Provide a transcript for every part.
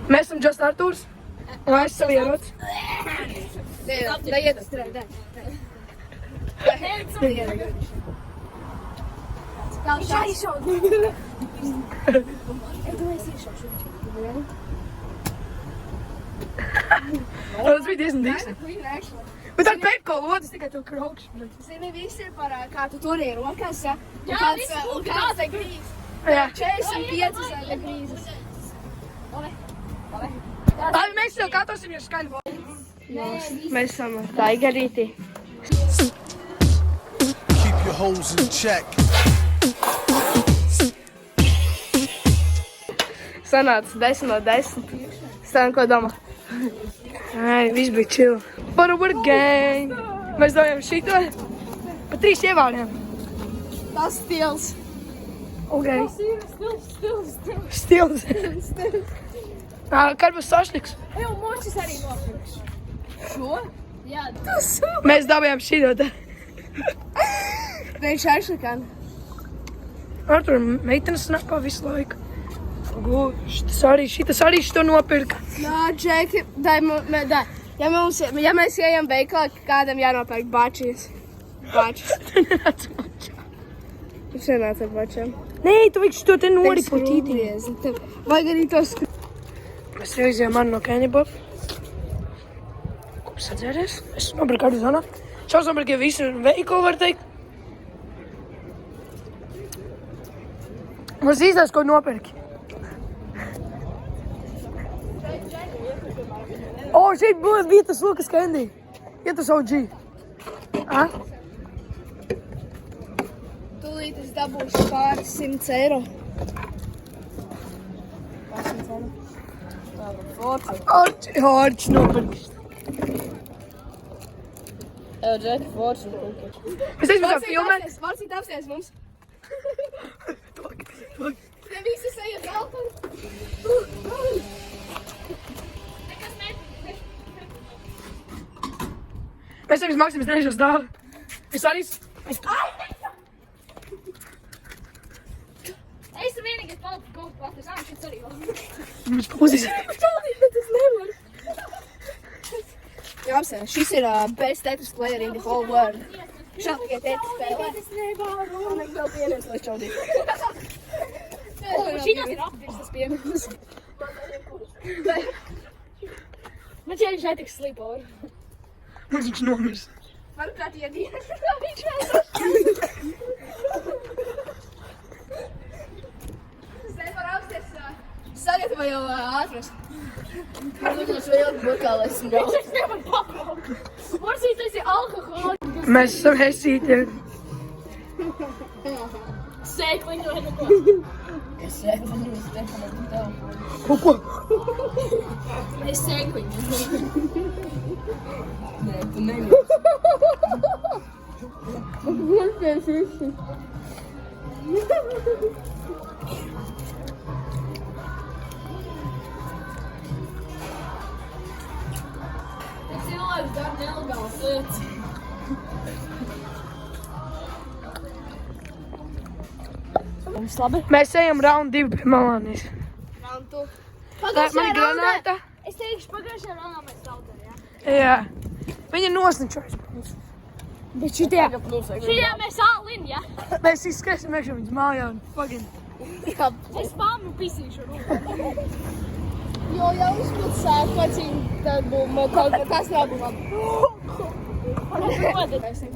Mēs esam Just Artūrs. Un es esmu ierots. Da iedos, da. Tas bija diezgan dīksni. Bet ar Pepko lodas tikai to kraukšu. Zini, visi ir par kā tu turī rokās, ja? Un kāds te grīz. Jā. 45 zaļa grīzes. Labi, mēs tev kārtosim, ja skaļi. Mēs esam Taigarīti. Keep your hoes in check. sanāca 10 no 10. Stāvam, ko domā? Ai, viss bija chill. Par gang. Mēs domājam šito. Pa 3 ievāriem. Tas stils. Ok. Stils. Kad būs sašliks? Eju, močis arī nopirkšu. Šo? Jā. Mēs dabējām šito te. Viņš aizšakan. Artur, meitenes snapā visu laiku. Šitas arī šito nopirka. Nā, Džeki, dai. Ja mēs ejam veikalā, kādam jānopērk bačīs. Bačis. Viņš nenāca ar bačiem. Nē, tu vajag šito te noripotīti. Vajag arī tos... Mēs reizējām mani no Kennybob. Ko sadzēries? Es nopirku Arizonā. Šaus nopirku visu veikalu, var teikt. Mums īstās, ko nopirki. O, šeit bija tas Lukas Candy. Ja tas OG. Tūlīt es dabūšu pāris 100 eiro. Orķis nopirkis. Evo, Džeki, forši nopirkis. Es teicu, kā filmē. Varcīt apsties mums. Te visi seja zelta. Mēs tevis Maksimis nežos dāvi. Es arī... Es tur vienīgais paliku kaut ko patrs, šits arī vēl. Mums pauzīs. Bet es nevaru. Jā, apsēs, šis ir best Tetris player in the whole world. Šā tikai Tetris spēlē. Es nevaru. Un es vēl pienēs, lai čaudīt. Šitās ir apvirs tas piemērs. Man šeit šeit tiks sleepover. Mums viņš nomirs. Manuprāt, iedīnas. Viņš es nevaru apsties. Sagatavo jau ātras. Lūdzu, vēl bukālais un gals. Es nevaru papraukt. Varbūt tas ir alkoholi. Mēs esam hesīti. Sēkliņu vai neko. Es sēkliņu, es nevaru tev. Ko? Es sēkliņu. Nē, tu neļūsi. Varbūt visi. Cilvēks dara nelegāls lietas. Mums labi? Mēs ejam round 2 pie Malānijas. Round 2. Man ir granāta. Es teikšu, pagājušajā raundā mēs zaudējām. Jā. Viņa nosničojas. Bet šitie... Šajā mēs all-in, ja? Mēs izskrēsim iekšā viņas mājā un fucking... Es pāmu pisīšu rūpā. Jo jau uzpēc sākvacīm, tad būs kaut kas jābūt.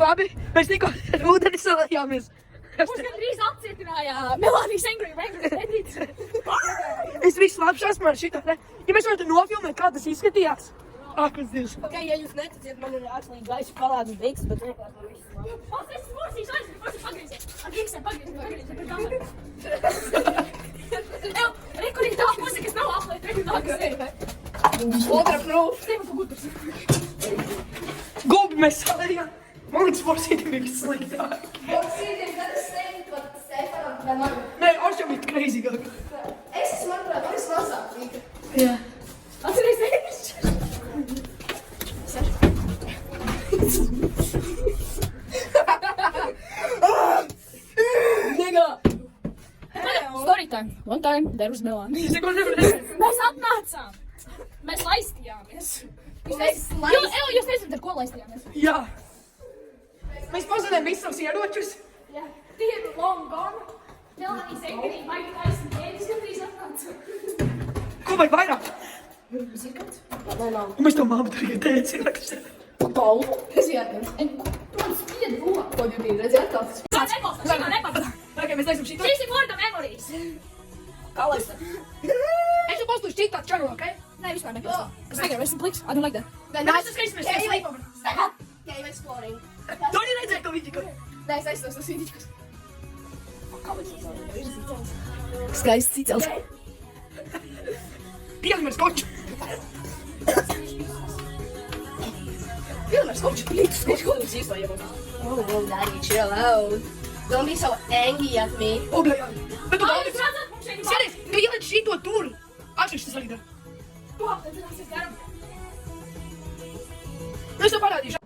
Labi, mēs tikko ar ūdeni salējāmies. Mums gandrīz apcietinājā Melānijas Angry Rangers edītes. Es visu labi esmu ar šito, ne? Ja mēs varētu nofilmēt, kā tas izskatījās. Kas Dievs. Ok, ja jūs neticiet, man ir atslīgi gaiši palādu veiks, bet vienkārši to visu. Es forsīšu aizsīt, pagrieziet. Ar giksiem pagrieziet. Ev, rekurīt tā puse, kas nav aplēt, rekurīt tā, kas ir. Otra proof. Tev tu gudrs. Gulbi mēs salējām. Man liekas, forsītiem bija sliktāk. Boksītiem, kad es teiktu, pat Stefanam, vai man. Nē, Ošķa bija crazyāk. Es esmu, manuprāt, man es mazāk vīka. Jā. Atceries ēdišķi. Nigga. Story time. One time. time, there was no one. Mēs atnācām. Mēs laistījāmies. Jūs nezināt, ar ko laistījāmies? Jā. Mēs pazinām visus ieročus. Jā. Tie ir long gone. Melanie Zengerī, Maika Taisna, ķēdis gandrīz atnāca. Ko vajag vairāk? Un mēs to mammu tur ieteici. Paul, kas jāatnam? Tu man spied roku, ko jūs bija redzēt tāds. Tā nepasta. Ok, mēs taisam šito. Šīs ir Word memories. Kā lai es? Es jau postu šķīt tāds čaru, ok? Nē, vispār nepasta. Es negribu, esmu pliks. I don't like that. Nē, tas skaits mēs sleepam. Game exploring. Tu arī redzēji to video? Nē, es aizstos tas vīdiķus. Skaists cicels. Pielim ar skoču. Pielim ar skoču. Skoču, ko mums īstojam? Oh, daddy, chill out. Don't be so angry at me. Oblējā. Bet tu Ai, daudz. jūs redzat, mums šeit ir Skaties, tu ieliec šito tur. Atšķirs tas arī dara. Ko? Tad zināsies garam. Es tev parādīšu.